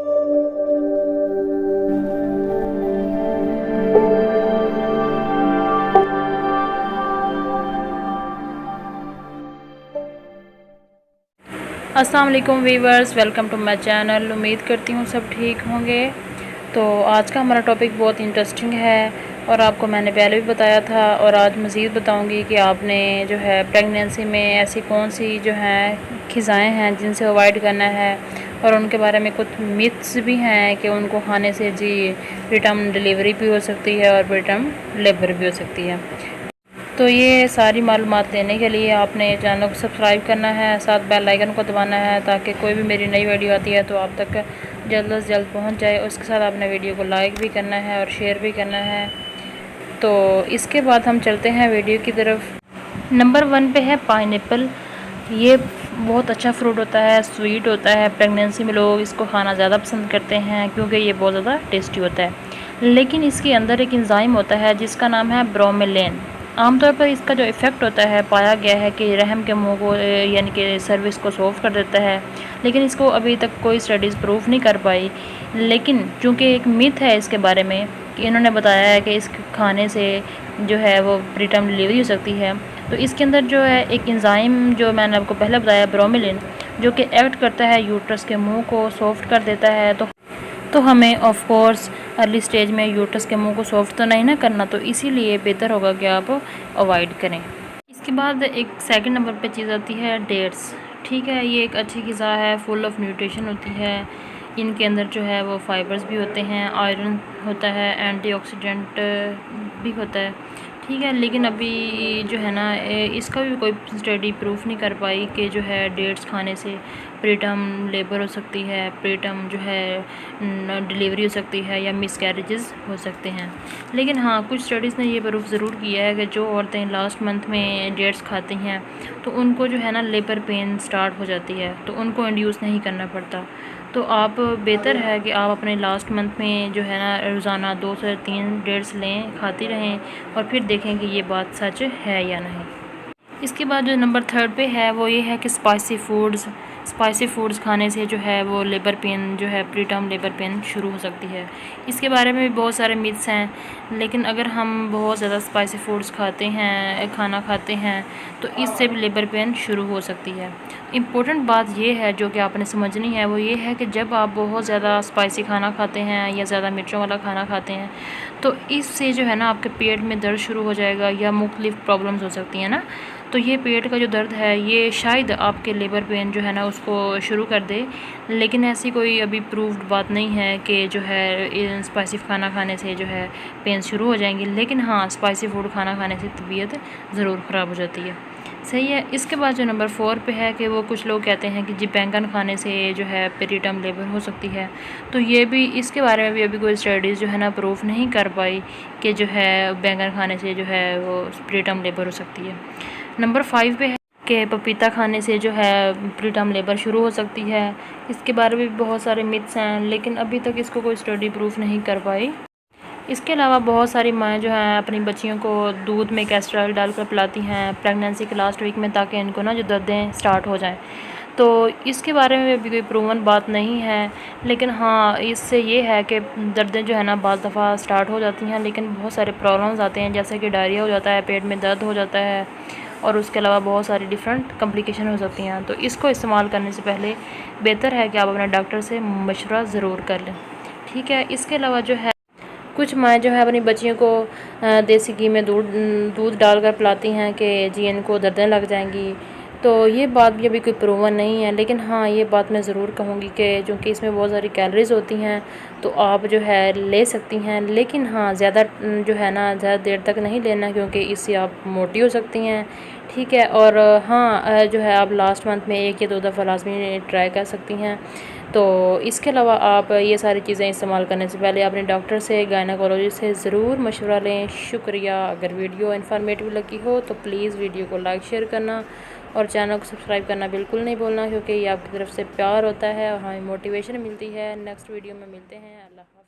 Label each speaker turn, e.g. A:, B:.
A: अस्सलाम वालेकुम viewers, welcome to my channel. उम्मीद करती हूँ सब ठीक होंगे। तो आज का हमारा टॉपिक बहुत इंटरेस्टिंग है और आपको मैंने पहले भी बताया था और आज मज़ीद बताऊंगी कि आपने जो है प्रेगनेंसी में ऐसी कौन सी जो है ग़िज़ाएँ हैं जिनसे अवॉइड करना है, और उनके बारे में कुछ मिथ्स भी हैं कि उनको खाने से जी प्रीटर्म डिलीवरी भी हो सकती है और प्रीटर्म लेबर भी हो सकती है। तो ये सारी मालूमात लेने के लिए आपने चैनल को सब्सक्राइब करना है, साथ बेल आइकन को दबाना है ताकि कोई भी मेरी नई वीडियो आती है तो आप तक जल्द से जल्द पहुंच जाए। उसके साथ आपने वीडियो को लाइक भी करना है और शेयर भी करना है। तो इसके बाद हम चलते हैं वीडियो की तरफ। नंबर 1 पे है पाइनएप्पल। ये बहुत अच्छा फ्रूट होता है, स्वीट होता है। प्रेगनेंसी में लोग इसको खाना ज़्यादा पसंद करते हैं क्योंकि ये बहुत ज़्यादा टेस्टी होता है। लेकिन इसके अंदर एक एंजाइम होता है जिसका नाम है ब्रोमेलेन। आमतौर पर इसका जो इफ़ेक्ट होता है पाया गया है कि रहम के मुंह को यानी कि सर्विस को सॉफ्ट कर देता है, लेकिन इसको अभी तक कोई स्टडीज़ प्रूफ नहीं कर पाई। लेकिन चूँकि एक मिथ है इसके बारे में कि इन्होंने बताया है कि इस खाने से जो है वो प्रीटर्म डिलीवरी हो सकती है। तो इसके अंदर जो है एक एंजाइम जो मैंने आपको पहले बताया ब्रोमेलिन, जो कि एक्ट करता है यूट्रस के मुँह को सॉफ्ट कर देता है। तो हमें ऑफ कोर्स अर्ली स्टेज में यूट्रस के मुंह को सॉफ्ट तो नहीं ना करना, तो इसीलिए बेहतर होगा कि आप अवॉइड करें। इसके बाद एक सेकंड नंबर पे चीज़ आती है डेट्स। ठीक है, ये एक अच्छी ग़िज़ा है, फुल ऑफ न्यूट्रिशन होती है। इनके अंदर जो है वो फाइबर्स भी होते हैं, आयरन होता है, एंटीऑक्सीडेंट भी होता है। ठीक है, लेकिन अभी जो है ना इसका भी कोई स्टडी प्रूफ नहीं कर पाई कि जो है डेट्स खाने से प्रीटर्म लेबर हो सकती है, प्रीटर्म जो है डिलीवरी हो सकती है या मिसकैरेजेस हो सकते हैं। लेकिन हाँ, कुछ स्टडीज़ ने ये प्रूफ ज़रूर किया है कि जो औरतें लास्ट मंथ में डेट्स खाती हैं तो उनको जो है ना लेबर पेन स्टार्ट हो जाती है, तो उनको इंड्यूस नहीं करना पड़ता। तो आप बेहतर है कि आप अपने लास्ट मंथ में जो है ना रोज़ाना 2 से 3 डेट्स लें, खाती रहें और फिर देखें कि ये बात सच है या नहीं। इसके बाद जो नंबर 3 पे है वो ये है कि स्पाइसी फूड्स खाने से जो है वो लेबर पेन जो है प्रीटर्म लेबर पेन शुरू हो सकती है। इसके बारे में भी बहुत सारे मिथ्स हैं, लेकिन अगर हम बहुत ज़्यादा स्पाइसी फूड्स खाना खाते हैं तो इससे भी लेबर पेन शुरू हो सकती है। इम्पोर्टेंट बात ये है जो कि आपने समझनी है, वो ये है कि जब आप बहुत ज़्यादा स्पाइसी खाना खाते हैं या ज़्यादा मिर्चों वाला खाना खाते हैं तो इससे जो है ना आपके पेट में दर्द शुरू हो जाएगा या मुख्तलिफ़ प्रॉब्लम्स हो सकती हैं ना। तो ये पेट का जो दर्द है ये शायद आपके लेबर पेन जो है ना उसको शुरू कर दे, लेकिन ऐसी कोई अभी प्रूव्ड बात नहीं है कि जो है स्पाइसी खाना खाने से जो है पेन शुरू हो जाएंगे। लेकिन हाँ, स्पाइसी फूड खाना खाने से तबीयत ज़रूर ख़राब हो जाती है। सही है। इसके बाद जो नंबर 4 पे है कि वो कुछ लोग कहते हैं कि जी बैंगन खाने से जो है प्रीटर्म लेबर हो सकती है। तो ये भी इसके बारे में भी अभी कोई स्टडीज़ जो है ना प्रूफ नहीं कर पाई कि जो है बैंगन खाने से जो है वो प्रीटर्म लेबर हो सकती है। नंबर 5 पे है कि पपीता खाने से जो है प्रीटर्म लेबर शुरू हो सकती है। इसके बारे में भी बहुत सारे मिथ्स हैं, लेकिन अभी तक इसको कोई स्टडी प्रूफ नहीं कर पाई। इसके अलावा बहुत सारी माएँ जो हैं अपनी बच्चियों को दूध में कैस्टर ऑयल डालकर पिलाती हैं प्रेगनेंसी के लास्ट वीक में, ताकि इनको ना जो दर्दें स्टार्ट हो जाएं। तो इसके बारे में भी कोई प्रूवन बात नहीं है, लेकिन हाँ इससे ये है कि दर्दें जो है ना बाज़ दफ़ा स्टार्ट हो जाती हैं, लेकिन बहुत सारे प्रॉब्लम्स आते हैं जैसे कि डायरिया हो जाता है, पेट में दर्द हो जाता है और उसके अलावा बहुत सारी डिफरेंट कॉम्प्लिकेशन हो सकती हैं। तो इसको इस्तेमाल करने से पहले बेहतर है कि आप अपने डॉक्टर से मशवरा ज़रूर कर लें। ठीक है। इसके अलावा जो है कुछ माएँ जो है अपनी बच्चियों को देसी घी में दूध डालकर पिलाती हैं कि जी इनको दर्दें लग जाएंगी। तो ये बात भी अभी कोई प्रूवन नहीं है, लेकिन हाँ ये बात मैं ज़रूर कहूँगी कि चूँकि इसमें बहुत सारी कैलोरीज़ होती हैं तो आप जो है ले सकती हैं, लेकिन हाँ ज़्यादा जो है ना ज़्यादा देर तक नहीं लेना क्योंकि इससे आप मोटी हो सकती हैं। ठीक है। और हाँ जो है आप लास्ट मंथ में 1 या 2 दफ़ा लाजमी ट्राई कर सकती हैं। तो इसके अलावा आप ये सारी चीज़ें इस्तेमाल करने से पहले अपने डॉक्टर से, गायनेकोलॉजिस्ट से ज़रूर मशवरा लें। शुक्रिया। अगर वीडियो इन्फॉर्मेटिव लगी हो तो प्लीज़ वीडियो को लाइक शेयर करना और चैनल को सब्सक्राइब करना बिल्कुल नहीं भूलना, क्योंकि ये आपकी तरफ से प्यार होता है और हमें मोटिवेशन मिलती है। नेक्स्ट वीडियो में मिलते हैं। अल्लाह।